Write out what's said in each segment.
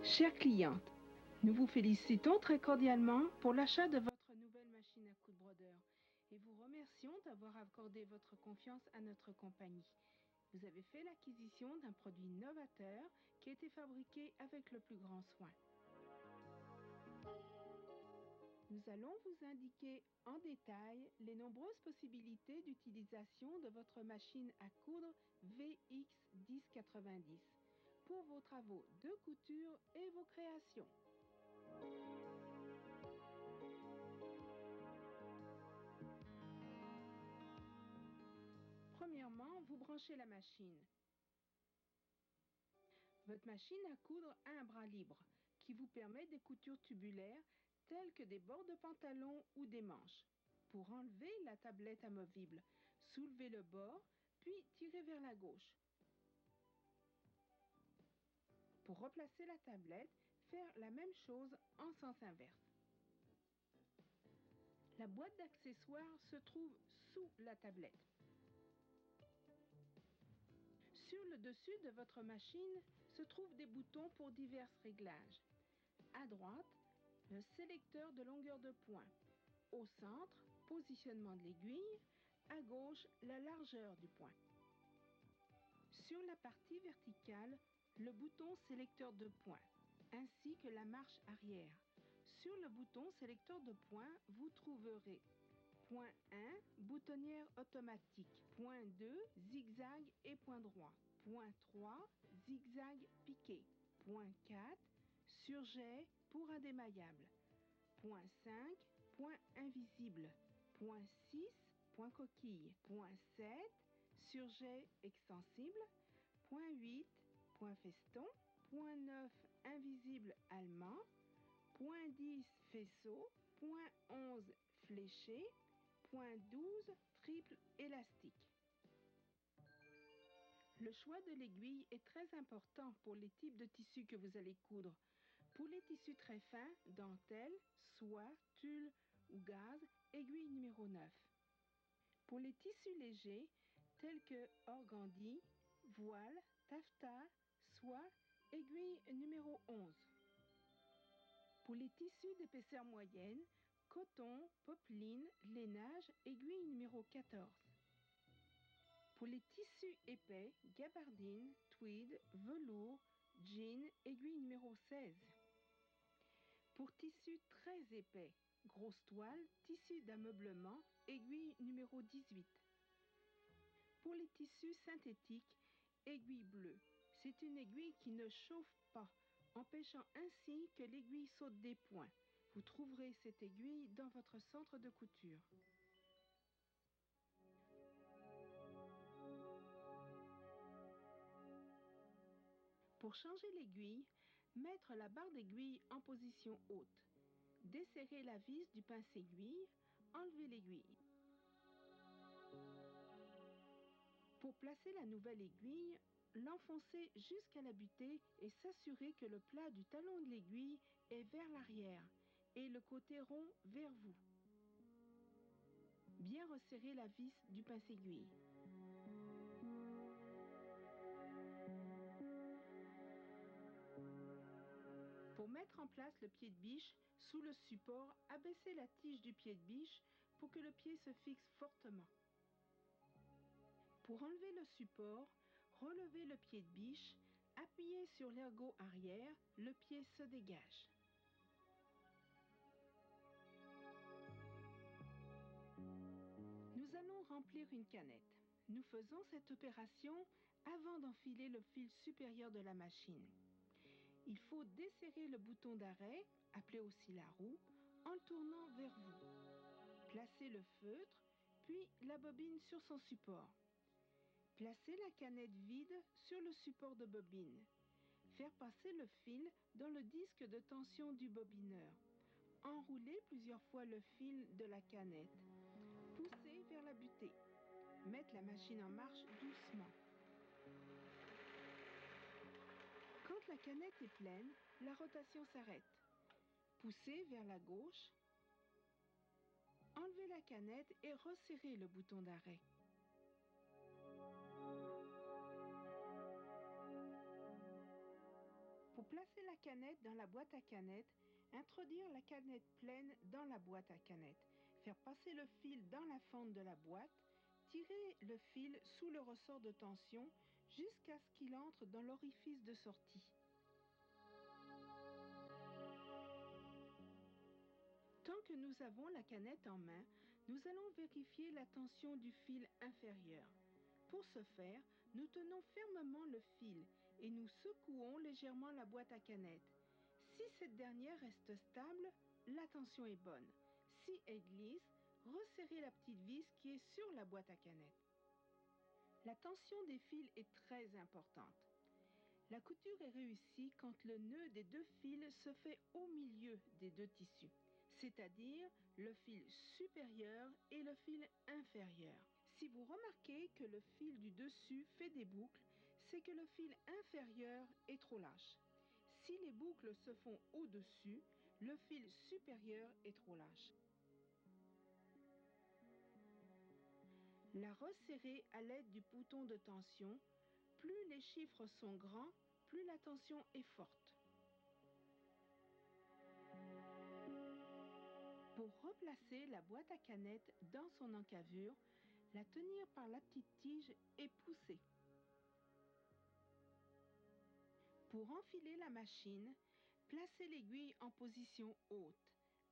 Chère cliente, nous vous félicitons très cordialement pour l'achat de votre nouvelle machine à coudre Brother et vous remercions d'avoir accordé votre confiance à notre compagnie. Vous avez fait l'acquisition d'un produit novateur qui a été fabriqué avec le plus grand soin. Nous allons vous indiquer en détail les nombreuses possibilités d'utilisation de votre machine à coudre VX1010 pour vos travaux de couture et vos créations. Premièrement, vous branchez la machine. Votre machine à coudre a un bras libre qui vous permet des coutures tubulaires telles que des bords de pantalon ou des manches. Pour enlever la tablette amovible, soulevez le bord puis tirez vers la gauche. Pour replacer la tablette, faire la même chose en sens inverse. La boîte d'accessoires se trouve sous la tablette. Sur le dessus de votre machine se trouvent des boutons pour divers réglages. À droite, le sélecteur de longueur de point. Au centre, positionnement de l'aiguille. À gauche, la largeur du point. Sur la partie verticale, le bouton sélecteur de point, ainsi que la marche arrière. Sur le bouton sélecteur de point, vous trouverez point 1, boutonnière automatique. Point 2, zigzag et point droit. Point 3, zigzag piqué. Point 4, surjet pour un démaillable. Point 5, point invisible. Point 6, point coquille. Point 7, surjet extensible. Point 8, point feston. Point 9, invisible allemand. Point 10, faisceau. Point 11, fléché. Point 12, triple élastique. Le choix de l'aiguille est très important pour les types de tissus que vous allez coudre. Pour les tissus très fins, dentelle, soie, tulle ou gaze, aiguille numéro 9. Pour les tissus légers, tels que organdie, voile, taffetas, soie, aiguille numéro 11. Pour les tissus d'épaisseur moyenne, coton, popeline, lainage, aiguille numéro 14. Pour les tissus épais, gabardine, tweed, velours, jean, aiguille numéro 16. Pour tissus très épais, grosse toile, tissu d'ameublement, aiguille numéro 18. Pour les tissus synthétiques, aiguille bleue. C'est une aiguille qui ne chauffe pas, empêchant ainsi que l'aiguille saute des points. Vous trouverez cette aiguille dans votre centre de couture. Pour changer l'aiguille, mettre la barre d'aiguille en position haute. Desserrer la vis du pince-aiguille, enlever l'aiguille. Pour placer la nouvelle aiguille, l'enfoncer jusqu'à la butée et s'assurer que le plat du talon de l'aiguille est vers l'arrière et le côté rond vers vous. Bien resserrer la vis du pince-aiguille. Pour mettre en place le pied de biche, sous le support, abaissez la tige du pied de biche pour que le pied se fixe fortement. Pour enlever le support, relevez le pied de biche, appuyez sur l'ergot arrière, le pied se dégage. Nous allons remplir une canette. Nous faisons cette opération avant d'enfiler le fil supérieur de la machine. Il faut desserrer le bouton d'arrêt, appelé aussi la roue, en le tournant vers vous. Placez le feutre, puis la bobine sur son support. Placez la canette vide sur le support de bobine. Faire passer le fil dans le disque de tension du bobineur. Enrouler plusieurs fois le fil de la canette. Pousser vers la butée. Mettre la machine en marche doucement. Quand la canette est pleine, la rotation s'arrête. Poussez vers la gauche. Enlevez la canette et resserrez le bouton d'arrêt. Pour Placer la canette dans la boîte à canettes, introduire la canette pleine dans la boîte à canettes, faire passer le fil dans la fente de la boîte, tirer le fil sous le ressort de tension jusqu'à ce qu'il entre dans l'orifice de sortie. Tant que nous avons la canette en main, nous allons vérifier la tension du fil inférieur. Pour ce faire, nous tenons fermement le fil et nous secouons légèrement la boîte à canettes. Si cette dernière reste stable, la tension est bonne. Si elle glisse, resserrez la petite vis qui est sur la boîte à canettes. La tension des fils est très importante. La couture est réussie quand le nœud des deux fils se fait au milieu des deux tissus, c'est-à-dire le fil supérieur et le fil inférieur. Si vous remarquez que le fil du dessus fait des boucles, c'est que le fil inférieur est trop lâche. Si les boucles se font au-dessus, le fil supérieur est trop lâche. La resserrez à l'aide du bouton de tension. Plus les chiffres sont grands, plus la tension est forte. Pour replacer la boîte à canettes dans son encavure, la tenir par la petite tige et pousser. Pour enfiler la machine, placez l'aiguille en position haute,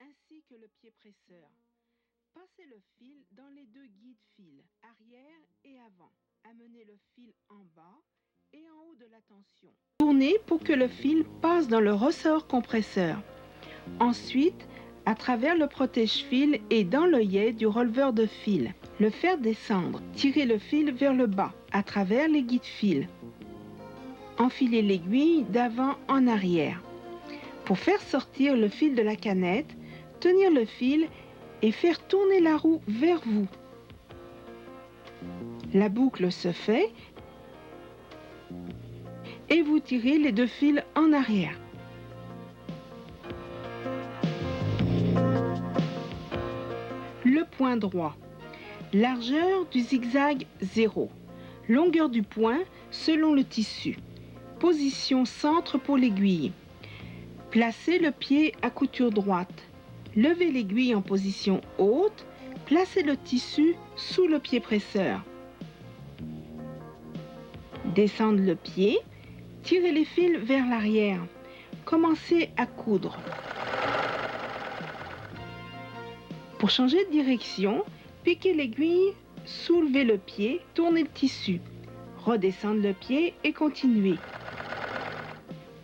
ainsi que le pied presseur. Passez le fil dans les deux guides-fils, arrière et avant. Amenez le fil en bas et en haut de la tension. Tournez pour que le fil passe dans le ressort compresseur. Ensuite, à travers le protège-fil et dans l'œillet du releveur de fil. Le faire descendre. Tirez le fil vers le bas, à travers les guides-fils. Enfilez l'aiguille d'avant en arrière. Pour faire sortir le fil de la canette, tenir le fil et faire tourner la roue vers vous. La boucle se fait et vous tirez les deux fils en arrière. Le point droit. Largeur du zigzag 0. Longueur du point selon le tissu. Position centre pour l'aiguille. Placez le pied à couture droite. Levez l'aiguille en position haute. Placez le tissu sous le pied presseur. Descendre le pied. Tirez les fils vers l'arrière. Commencez à coudre. Pour changer de direction, piquez l'aiguille, soulevez le pied, tournez le tissu. Redescendre le pied et continuez.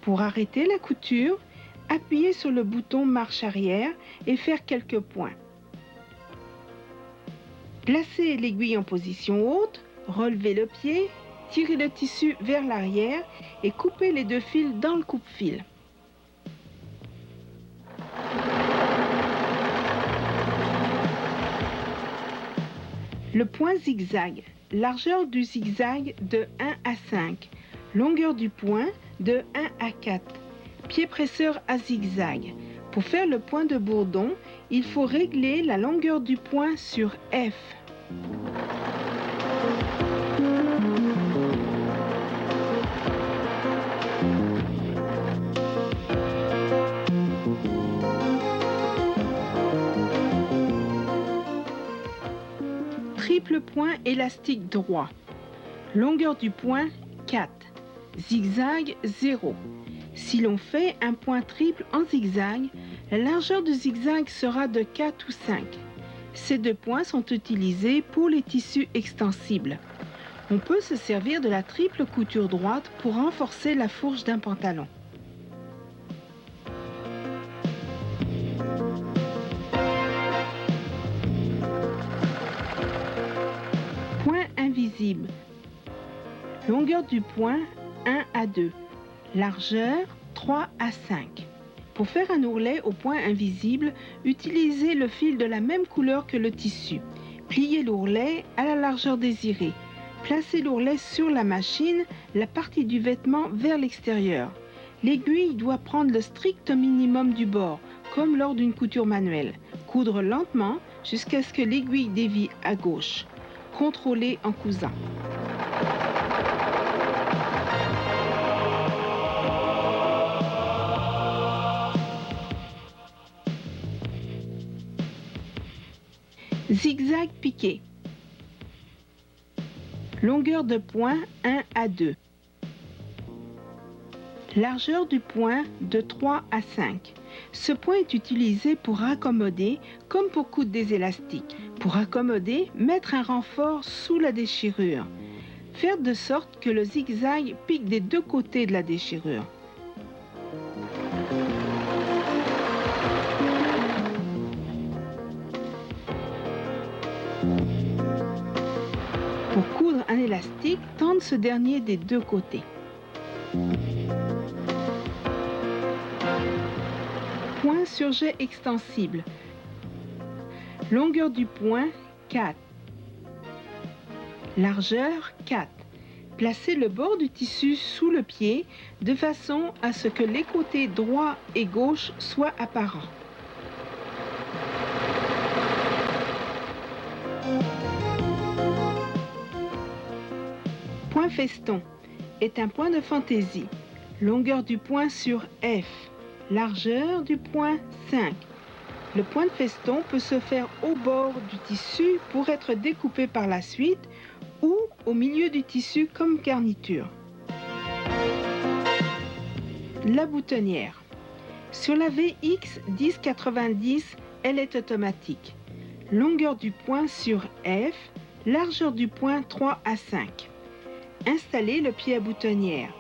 Pour arrêter la couture, appuyez sur le bouton marche arrière et faire quelques points. Placez l'aiguille en position haute, relevez le pied, tirez le tissu vers l'arrière et coupez les deux fils dans le coupe-fil. Le point zigzag. Largeur du zigzag de 1 à 5. Longueur du point de 1 à 4. Pied presseur à zigzag. Pour faire le point de bourdon, il faut régler la longueur du point sur F. Triple point élastique droit. Longueur du point 4. Zigzag 0. Si l'on fait un point triple en zigzag, la largeur du zigzag sera de 4 ou 5. Ces deux points sont utilisés pour les tissus extensibles. On peut se servir de la triple couture droite pour renforcer la fourche d'un pantalon. Point invisible. Longueur du point 1 à 2. Largeur 3 à 5. Pour faire un ourlet au point invisible, utilisez le fil de la même couleur que le tissu. Pliez l'ourlet à la largeur désirée. Placez l'ourlet sur la machine, la partie du vêtement vers l'extérieur. L'aiguille doit prendre le strict minimum du bord, comme lors d'une couture manuelle. Coudre lentement jusqu'à ce que l'aiguille dévie à gauche. Contrôlez en cousant. Zigzag piqué. Longueur de point 1 à 2. Largeur du point de 3 à 5. Ce point est utilisé pour raccommoder comme pour coudre des élastiques. Pour raccommoder, mettre un renfort sous la déchirure. Faire de sorte que le zigzag pique des deux côtés de la déchirure. Pour coudre un élastique, tendre ce dernier des deux côtés. Point sur jet extensible. Longueur du point 4. Largeur 4. Placez le bord du tissu sous le pied de façon à ce que les côtés droit et gauche soient apparents. Point feston est un point de fantaisie. Longueur du point sur F. Largeur du point 5. Le point de feston peut se faire au bord du tissu pour être découpé par la suite ou au milieu du tissu comme garniture. La boutonnière. Sur la VX1010, elle est automatique. Longueur du point sur F, largeur du point 3 à 5. Installez le pied à boutonnière.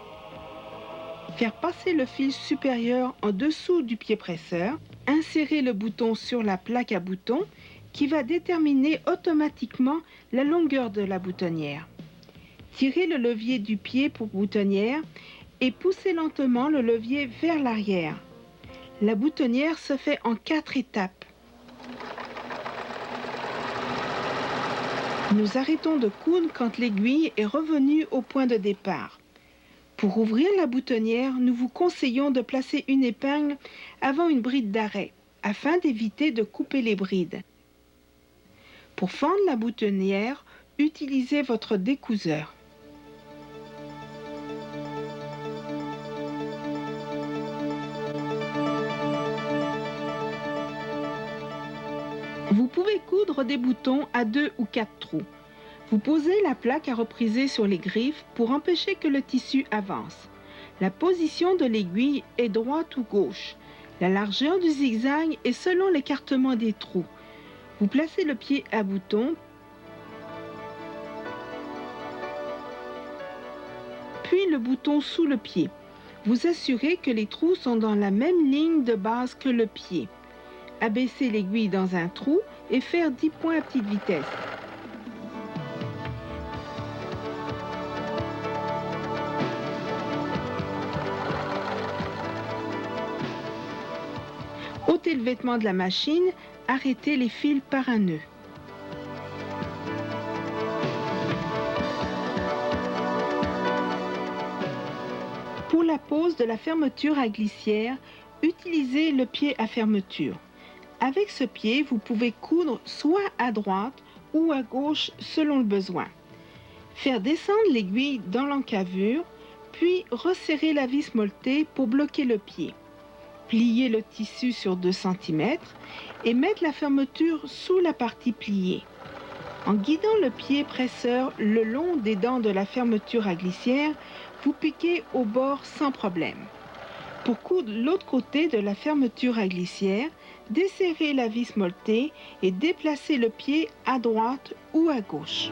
Faire passer le fil supérieur en dessous du pied presseur. Insérez le bouton sur la plaque à boutons qui va déterminer automatiquement la longueur de la boutonnière. Tirez le levier du pied pour boutonnière et poussez lentement le levier vers l'arrière. La boutonnière se fait en 4 étapes. Nous arrêtons de coudre quand l'aiguille est revenue au point de départ. Pour ouvrir la boutonnière, nous vous conseillons de placer une épingle avant une bride d'arrêt, afin d'éviter de couper les brides. Pour fendre la boutonnière, utilisez votre découseur. Vous pouvez coudre des boutons à 2 ou 4 trous. Vous posez la plaque à repriser sur les griffes pour empêcher que le tissu avance. La position de l'aiguille est droite ou gauche. La largeur du zigzag est selon l'écartement des trous. Vous placez le pied à bouton, puis le bouton sous le pied. Vous assurez que les trous sont dans la même ligne de base que le pied. Abaissez l'aiguille dans un trou et faire 10 points à petite vitesse. Ôtez le vêtement de la machine, arrêtez les fils par un nœud. Pour la pose de la fermeture à glissière, utilisez le pied à fermeture. Avec ce pied, vous pouvez coudre soit à droite ou à gauche selon le besoin. Faire descendre l'aiguille dans l'encavure, puis resserrer la vis molletée pour bloquer le pied. Plier le tissu sur 2 cm et mettre la fermeture sous la partie pliée. En guidant le pied presseur le long des dents de la fermeture à glissière, vous piquez au bord sans problème. Pour coudre l'autre côté de la fermeture à glissière, desserrez la vis molletée et déplacez le pied à droite ou à gauche.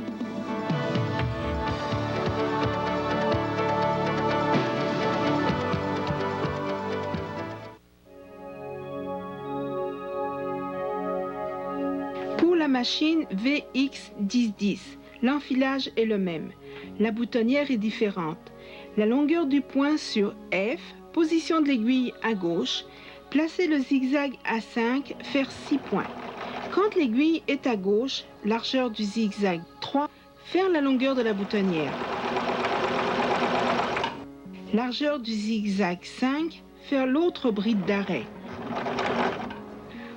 Pour la machine VX1010, l'enfilage est le même. La boutonnière est différente. La longueur du point sur F, position de l'aiguille à gauche, placez le zigzag à 5, faire 6 points. Quand l'aiguille est à gauche, largeur du zigzag 3, faire la longueur de la boutonnière. Largeur du zigzag 5, faire l'autre bride d'arrêt.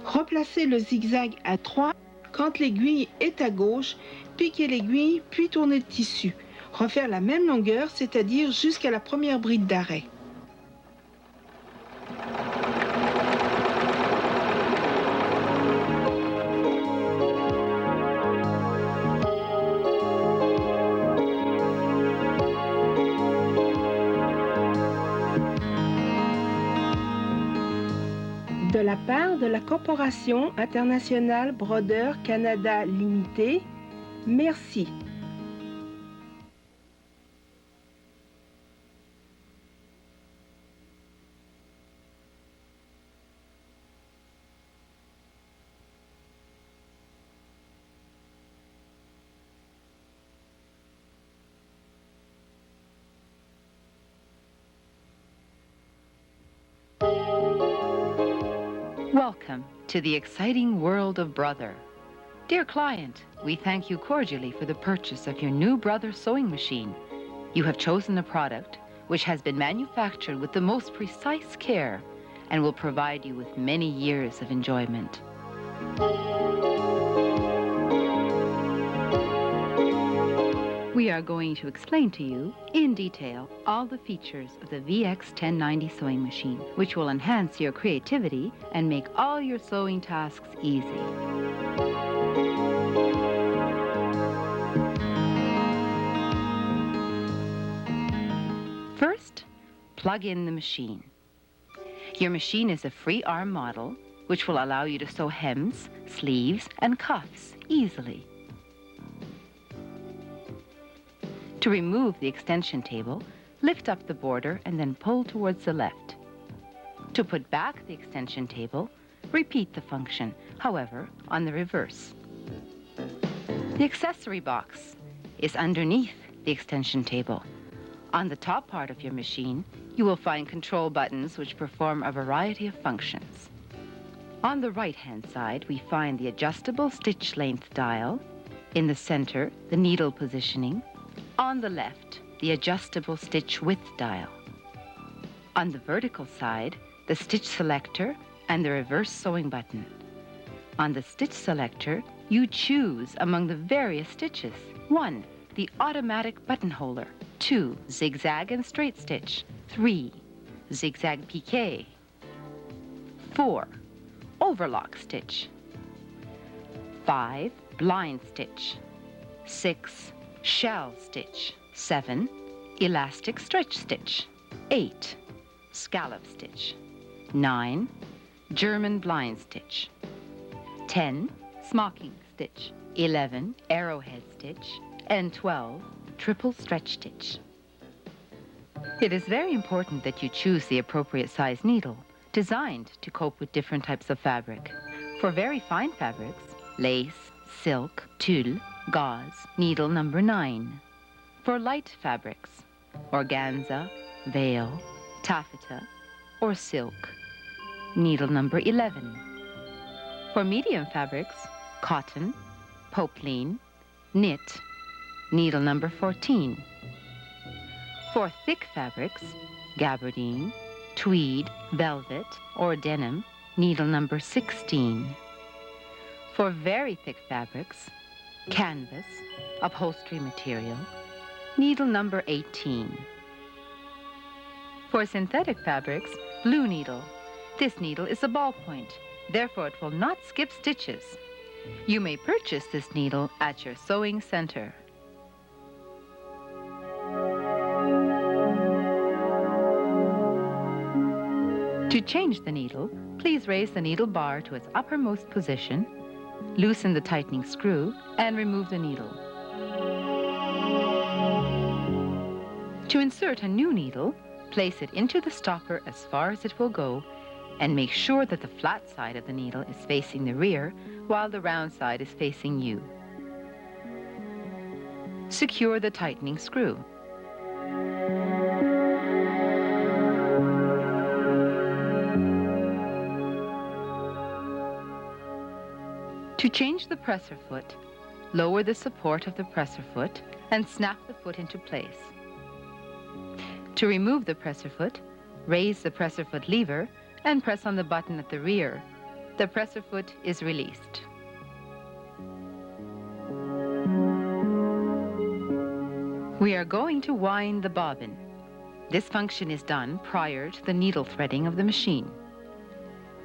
Replacez le zigzag à 3. Quand l'aiguille est à gauche, piquez l'aiguille puis tournez le tissu. Refaire la même longueur, c'est-à-dire jusqu'à la première bride d'arrêt. De la part de la Corporation internationale Brodeur Canada Limitée, merci. Welcome to the exciting world of Brother. Dear client, we thank you cordially for the purchase of your new Brother sewing machine. You have chosen a product which has been manufactured with the most precise care and will provide you with many years of enjoyment. We are going to explain to you in detail all the features of the VX1090 sewing machine, which will enhance your creativity and make all your sewing tasks easy. First, plug in the machine. Your machine is a free arm model, which will allow you to sew hems, sleeves, and cuffs easily. To remove the extension table, lift up the border and then pull towards the left. To put back the extension table, repeat the function, however, on the reverse. The accessory box is underneath the extension table. On the top part of your machine, you will find control buttons which perform a variety of functions. On the right-hand side, we find the adjustable stitch length dial. In the center, the needle positioning. On the left, the adjustable stitch width dial. On the vertical side, the stitch selector and the reverse sewing button. On the stitch selector, you choose among the various stitches. 1. The automatic buttonholer. 2. Zigzag and straight stitch. 3. Zigzag piqué. 4. Overlock stitch. 5. Blind stitch. 6. Shell stitch. 7. Elastic stretch stitch. 8. Scallop stitch. 9. German blind stitch. 10. Smocking stitch. 11. Arrowhead stitch. And 12. Triple stretch stitch. It is very important that you choose the appropriate size needle, designed to cope with different types of fabric. For very fine fabrics, lace, silk, tulle, gauze, needle number 9. For light fabrics, organza, veil, taffeta, or silk, needle number 11. For medium fabrics, cotton, poplin, knit, needle number 14. For thick fabrics, gabardine, tweed, velvet, or denim, needle number 16. For very thick fabrics, canvas, upholstery material, needle number 18. For synthetic fabrics, blue needle. This needle is a ballpoint, therefore it will not skip stitches. You may purchase this needle at your sewing center. To change the needle, please raise the needle bar to its uppermost position, loosen the tightening screw, and remove the needle. To insert a new needle, place it into the stopper as far as it will go, and make sure that the flat side of the needle is facing the rear, while the round side is facing you. Secure the tightening screw. To change the presser foot, lower the support of the presser foot and snap the foot into place. To remove the presser foot, raise the presser foot lever and press on the button at the rear. The presser foot is released. We are going to wind the bobbin. This function is done prior to the needle threading of the machine.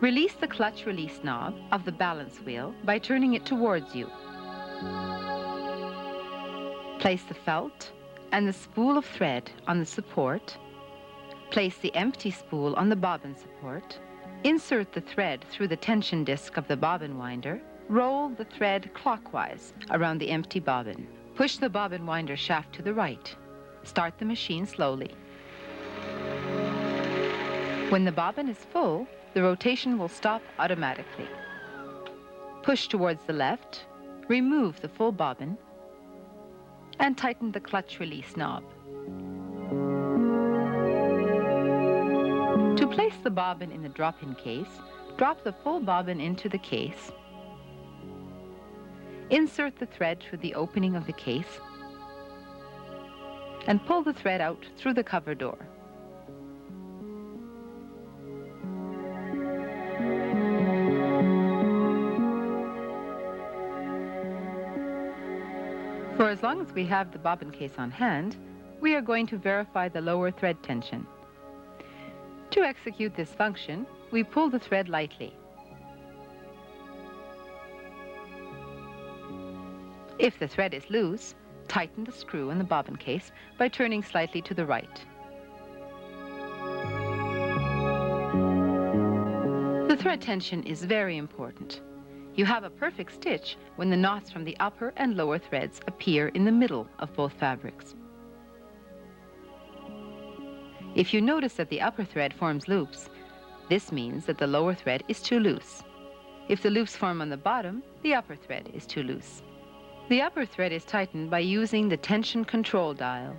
Release the clutch release knob of the balance wheel by turning it towards you. Place the felt and the spool of thread on the support. Place the empty spool on the bobbin support. Insert the thread through the tension disc of the bobbin winder. Roll the thread clockwise around the empty bobbin. Push the bobbin winder shaft to the right. Start the machine slowly. When the bobbin is full, the rotation will stop automatically. Push towards the left, remove the full bobbin, and tighten the clutch release knob. To place the bobbin in the drop-in case, drop the full bobbin into the case. Insert the thread through the opening of the case and pull the thread out through the cover door. For as long as we have the bobbin case on hand, we are going to verify the lower thread tension. To execute this function, we pull the thread lightly. If the thread is loose, tighten the screw in the bobbin case by turning slightly to the right. The thread tension is very important. You have a perfect stitch when the knots from the upper and lower threads appear in the middle of both fabrics. If you notice that the upper thread forms loops, this means that the lower thread is too loose. If the loops form on the bottom, the upper thread is too loose. The upper thread is tightened by using the tension control dial.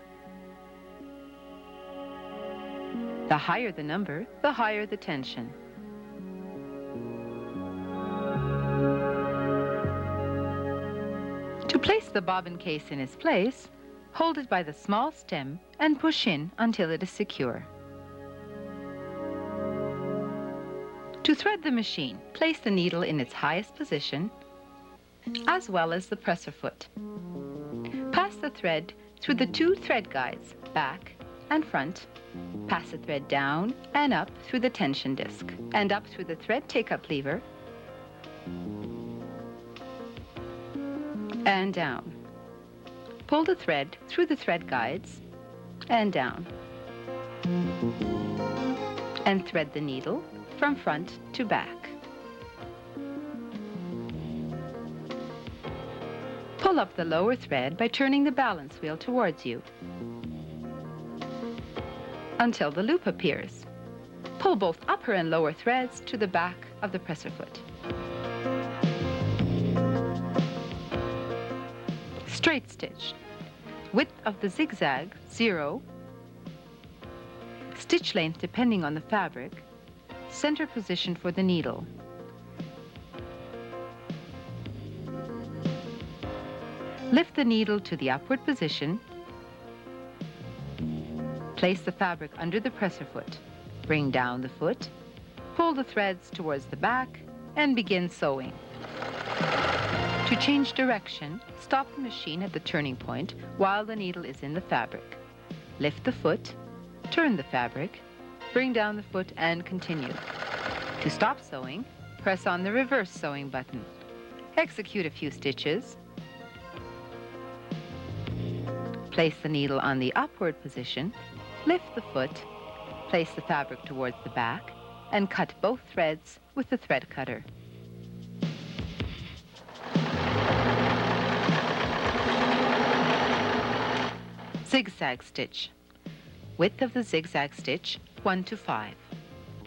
The higher the number, the higher the tension. To place the bobbin case in its place, hold it by the small stem and push in until it is secure. To thread the machine, place the needle in its highest position, as well as the presser foot. Pass the thread through the two thread guides, back and front. Pass the thread down and up through the tension disc, and up through the thread take-up lever, and down. Pull the thread through the thread guides and down. And thread the needle from front to back. Pull up the lower thread by turning the balance wheel towards you until the loop appears. Pull both upper and lower threads to the back of the presser foot. Straight stitch. Width of the zigzag, 0. Stitch length depending on the fabric. Center position for the needle. Lift the needle to the upward position. Place the fabric under the presser foot. Bring down the foot. Pull the threads towards the back and begin sewing. To change direction, stop the machine at the turning point while the needle is in the fabric. Lift the foot, turn the fabric, bring down the foot and continue. To stop sewing, press on the reverse sewing button. Execute a few stitches. Place the needle on the upward position, lift the foot, place the fabric towards the back, and cut both threads with the thread cutter. Zigzag stitch. Width of the zigzag stitch, 1 to 5.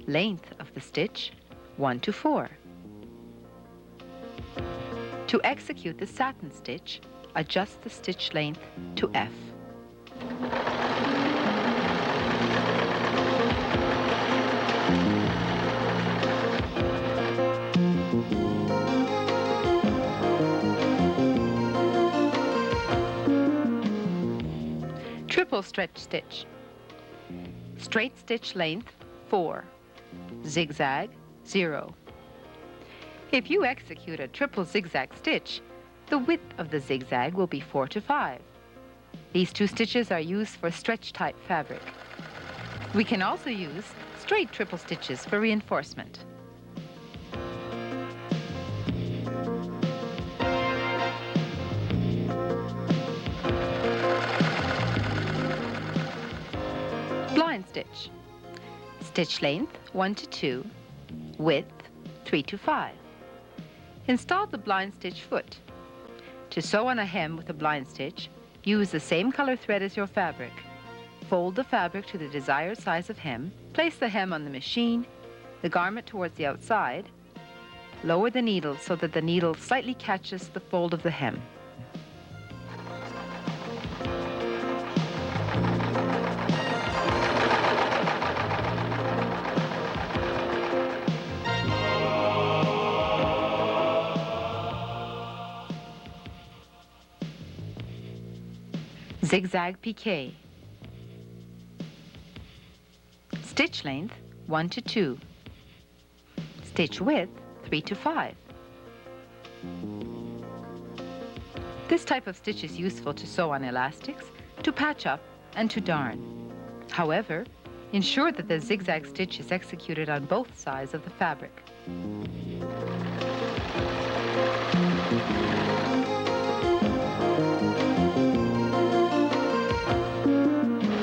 Length of the stitch, 1 to 4. To execute the satin stitch, adjust the stitch length to F. Triple stretch stitch. Straight stitch length, 4. Zigzag, 0. If you execute a triple zigzag stitch, the width of the zigzag will be 4 to 5. These two stitches are used for stretch type fabric. We can also use straight triple stitches for reinforcement. Blind stitch. Stitch length, 1 to 2. width 3 to 5. Install the blind stitch foot. To sew on a hem with a blind stitch, use the same color thread as your fabric. Fold the fabric to the desired size of hem, place the hem on the machine, the garment towards the outside, lower the needle so that the needle slightly catches the fold of the hem. Zigzag piqué. Stitch length 1 to 2. Stitch width 3 to 5. This type of stitch is useful to sew on elastics, to patch up, and to darn. However, ensure that the zigzag stitch is executed on both sides of the fabric.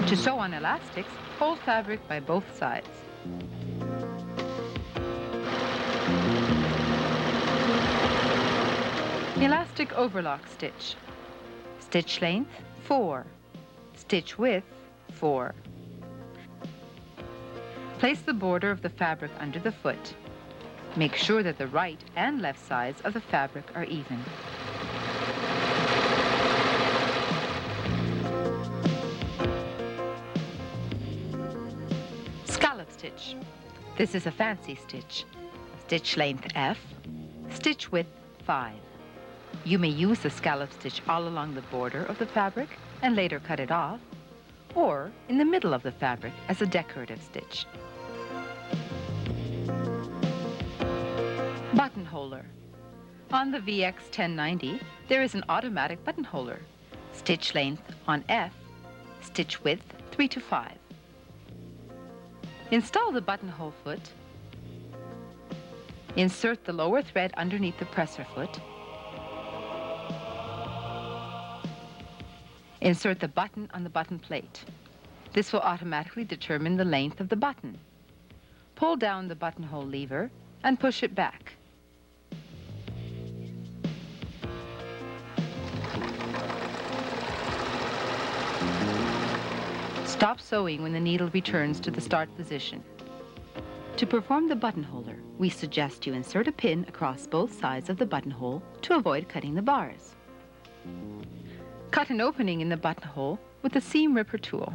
To sew on elastics, fold fabric by both sides. Elastic overlock stitch. Stitch length 4. Stitch width 4. Place the border of the fabric under the foot. Make sure that the right and left sides of the fabric are even. Scallop stitch. This is a fancy stitch. Stitch length F. Stitch width 5. You may use the scallop stitch all along the border of the fabric and later cut it off, or in the middle of the fabric as a decorative stitch. Buttonholer. On the VX1090, there is an automatic buttonholer. Stitch length on F, stitch width 3 to 5. Install the buttonhole foot. Insert the lower thread underneath the presser foot. Insert the button on the button plate. This will automatically determine the length of the button. Pull down the buttonhole lever and push it back. Stop sewing when the needle returns to the start position. To perform the buttonholer, we suggest you insert a pin across both sides of the buttonhole to avoid cutting the bars. Cut an opening in the buttonhole with the seam ripper tool.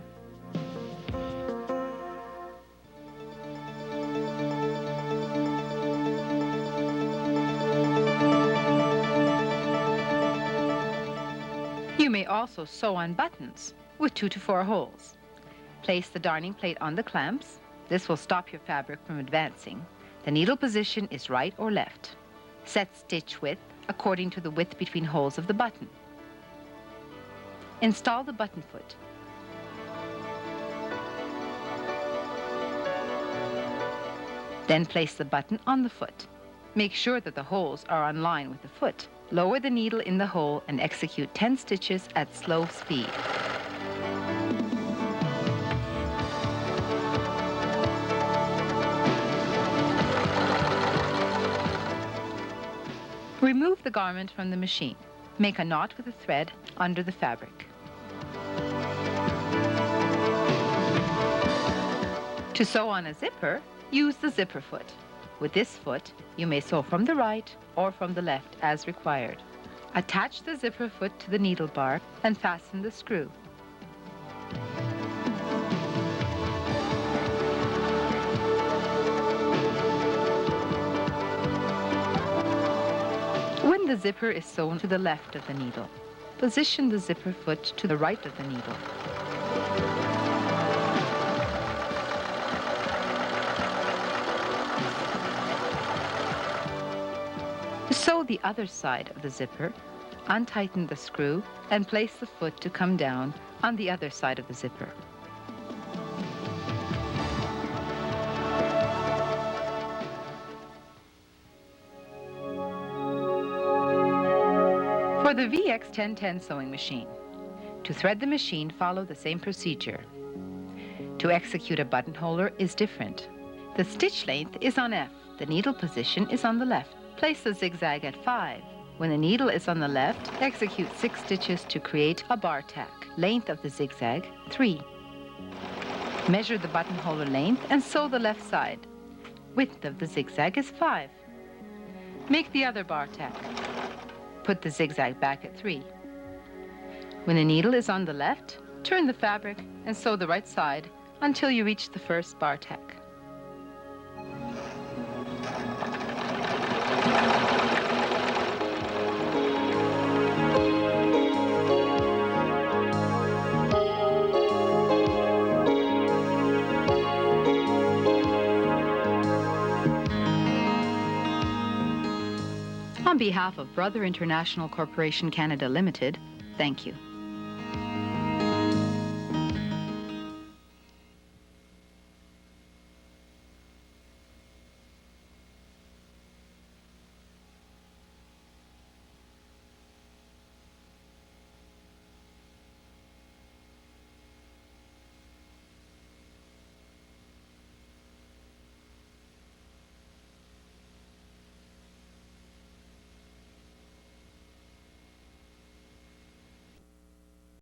You may also sew on buttons with 2 to 4 holes. Place the darning plate on the clamps. This will stop your fabric from advancing. The needle position is right or left. Set stitch width according to the width between holes of the button. Install the button foot. Then place the button on the foot. Make sure that the holes are on line with the foot. Lower the needle in the hole and execute 10 stitches at slow speed. Remove the garment from the machine. Make a knot with a thread under the fabric. To sew on a zipper, use the zipper foot. With this foot, you may sew from the right or from the left as required. Attach the zipper foot to the needle bar and fasten the screw. When the zipper is sewn to the left of the needle, position the zipper foot to the right of the needle. To sew the other side of the zipper, untighten the screw and place the foot to come down on the other side of the zipper. For the VX1010 sewing machine, to thread the machine, follow the same procedure. To execute a buttonholer is different. The stitch length is on F. The needle position is on the left. Place the zigzag at 5. When the needle is on the left, execute 6 stitches to create a bar tack. Length of the zigzag, 3. Measure the buttonhole length and sew the left side. Width of the zigzag is 5. Make the other bar tack. Put the zigzag back at 3. When the needle is on the left, turn the fabric and sew the right side until you reach the first bar tack. On behalf of Brother International Corporation Canada Limited, thank you.